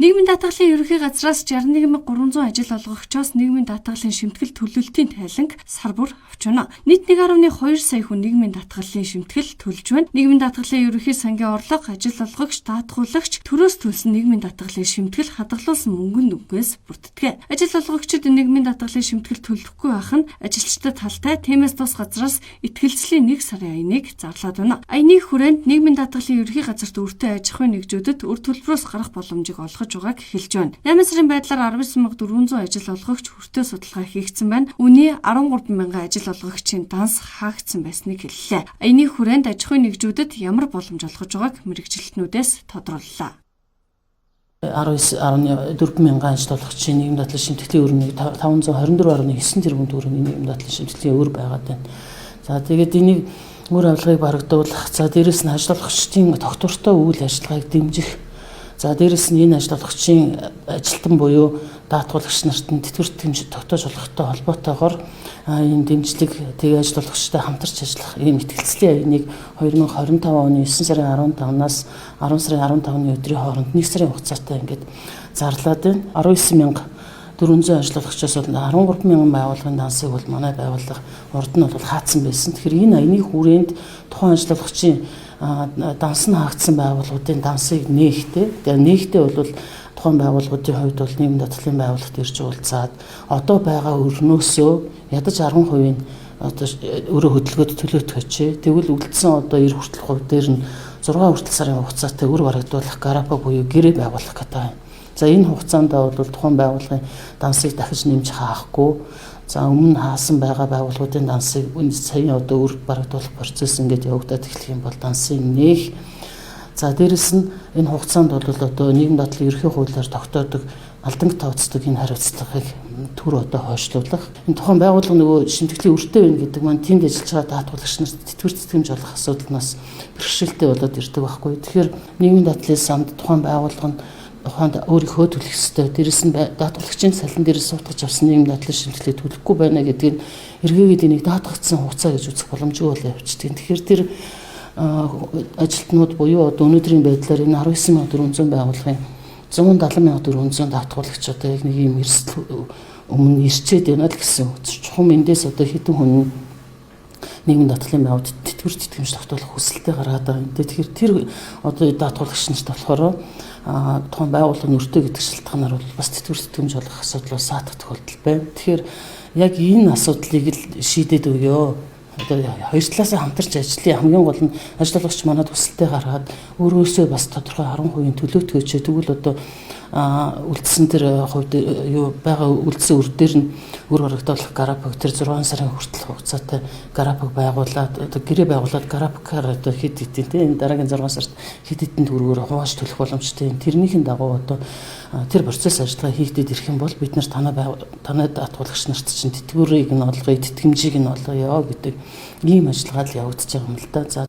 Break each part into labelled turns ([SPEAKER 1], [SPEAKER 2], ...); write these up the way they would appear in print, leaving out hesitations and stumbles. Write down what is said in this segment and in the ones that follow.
[SPEAKER 1] Нийгмийн даатгалын ерөнхий газраас 61300 ажил олгогчоос нийгмийн даатгалын шимтгэл төлөвлөлтийн тайланг сар бүр авч байна. Нийт 1.2 сая хүн нийгмийн даатгалын шимтгэл төлж байна. Нийгмийн даатгалын ерөнхий сангийн орлого, ажил олгогч, даатгуулагч төрөөс төлсөн нийгмийн даатгалын шимтгэл хадгалуулсан мөнгөнд үгээс бүрддэг. Ажил олгогчид нийгмийн даатгалын шимтгэл төлөхгүй байх нь ажилчдад талтай. Тиймээс тус газраас итгэлцлийн 1 сарын аяныг зарлаад байна. Аяны хүрээнд нийгмийн даатгалын ерөнхий газарт өртөө аж ахуйн нэгжүүдэд үр төлбөрөөс гарах боломжийг олгож байгааг хэлж байна. 8 сарын байдлаар 19400 ажил олгогч хүртээ судалгаа хийгдсэн байна. Үүний 13000 ажил олгогчийн данс хаагдсан байсныг хэллээ. Аяны хүрээнд аж ахуйн нэгжүүдэд ямар боломж олгож байгааг мэргэжилтнүүдээс тодрууллаа.
[SPEAKER 2] 19.4 ажил олгогчийн нийгмийн даатгалын шимтгэлийн өрнийг 524.9 тэрбум төгрөгийн нийгмийн даатгалын шимтгэлийн өр байгаад байна. За тэгээд энийг үр авилгыг барагдуулах, за дээрэс нь ажил олгогчдын тогтвортой үйл ажиллагааг дэмжих, за дээрэс нь энэ ажил олгогчийн ажилтан буюу даатгуулагч нарт нь тэтгэврт хэмжээ тогтоож болохтой холбоотойгоор энэ дэмжлэг тэгээ ажил олгогчтой хамтарч ажиллах ийм итгэлцлийн аяныг 2025 оны 9 сарын 15-наас 10 сарын 15-ны өдрийн хооронд 1 сарын хугацаатай ингээд зарлаад байна. 19400 ажил олгогчоос 13000 байгууллагын дансыг бол манай байгууллага урд нь бол хаацсан байсан. Тэгэхээр энэ аяны хүрээнд тухайн ажил олгогчийн данс нь хаагдсан байгууллагуудын дансыг нээхтэй. Тэгээ нээхтэй бол тухайн байгууллагуудын хувьд бол нийгмийн даатгалын байгууллагт ирж уулзаад одоо байгаа өрнөөсөө ядаж 10% нь одоо өөрөө хөдөлгөөд төлөөд өчөө. Тэгвэл үлдсэн одоо 90 хүртэл хувь дээр нь 6 хүртэл сарын хугацаатай өр барагдуулах гарапа буюу гэрээ байгуулах гэдэг байна. За энэ хугацаанд бол тухайн байгууллагын дансыг дахиж нэмж хаахгүй. За өмнө хаасан байгаа байгууллагуудын дансыг сая одоо өр барагдуулах процесс ингээд явагдаад эхлэх юм бол дансыг нээх. За дээрэс нь энэ хугацаанд бол одоо нийгмийн даатгалын ерөнхий хуулиар тогтоодог алдан тооцдог энэ хариуцлагыг төр одоо хойшлуулах. Энэ тухайн байгууллага нөгөө шимтгэлийн өртөө байна гэдэг маань тэнд ажиллаж байгаа даатгуулагч нарт тэтгэвэр тэтгэмж олох асуудалнаас бэрхшээлтэй болоод ирдэг байхгүй. Тэгэхээр нийгмийн даатгалын самд тухайн байгууллага нь тухайд өөрийнхөө төлөх ёстой. Дээрэс нь даатгуулагчийн салхин дээрээс суудгаж авсан нийгмийн даатгалын шимтгэлийг төлөхгүй байна гэдгийг эргээгээд энийг даатгагдсан хугацаа гэж үзэх боломжгүй болоо явчихдаг. Тэгэхээр тэр ажилтнууд буюу одоо өнөөдрийн байдлаар энэ 19400 байгууллагын 170400 даатгуулагч одоо яг нэг юм эрсдэл өмнө ирчээд байна л гэсэн. Чухам эндээс одоо хэдэн хүн нийгмийн даатгалын байгууллагад тэтгэвэр тэтгэмж тогтоох хүсэлтэд гаргаад байгаа юм. Тэгэхээр тэр одоо даатгуулагч нарт болохоор тухайн байгууллагын өртөө гэдэг шалтгаанаар бол бас тэтгэвэр тэтгэмж олох асуудал саатах тохиолдол байна. Тэгэхээр яг энэ асуудлыг л шийдээд өгөө. Одоо хоёр талаасаа хамтарч ажиллая. Хамгийн гол нь ажил олгогч манад хүсэлтэд гаргаад өөрөөсөө бас тодорхой 10% төлөөтгөөч. Тэгвэл одоо үлдсэн тэр хувьд юу байгаа үлдсэн үр дээр нь өр барагдуулах гарапаг тэр 6 сарын хүртэл хугацаатай гарапаг байгуулад одоо гэрээ байгуулад гарапагаар одоо хэд хэдэн тийм дараагийн 6 сард хэд хэдэн төгрөгөөр хувааж төлөх боломжтой. Тэрнийхэн дагуу одоо тэр процесс ажиллагаа хийгдээд ирэх юм бол бид нар танай даатгуулагч нарт чинь тэтгэврийг нь олгоё, тэтгэмжийг нь олгоё гэдэг ийм ажиллагаа л явагдаж байгаа юм л да. За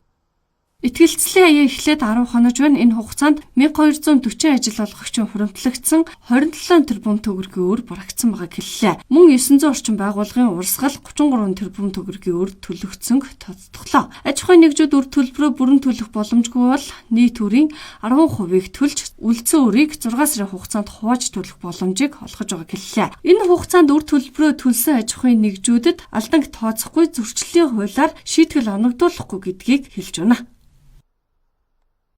[SPEAKER 1] итгэлцлийн аяа эхлээд 10 хоног байна. Энэ хугацаанд 1240 ажил олгогчийн хуримтлагдсан 27 тэрбум төгрөгийн өр барагдсан байгааг хэллээ. Мөн 900 орчим байгууллагын урсгал 33 тэрбум төгрөгийн өр төлөгдсөн тодтоглоо. Аж ахуйн нэгжүүд өр төлбөрөө бүрэн төлөх боломжгүй бол нийт өрийн 10%-ийг төлж үлдсэн өрийг 6 сарын хугацаанд хувааж төлөх боломжийг олгож байгааг хэллээ. Энэ хугацаанд өр төлбөрөө төлсөн аж ахуйн нэгжүүдэд алданг тооцохгүй зөрчлийн хуулиар шийтгэл оногдуулахгүй гэдгийг хэлж байна.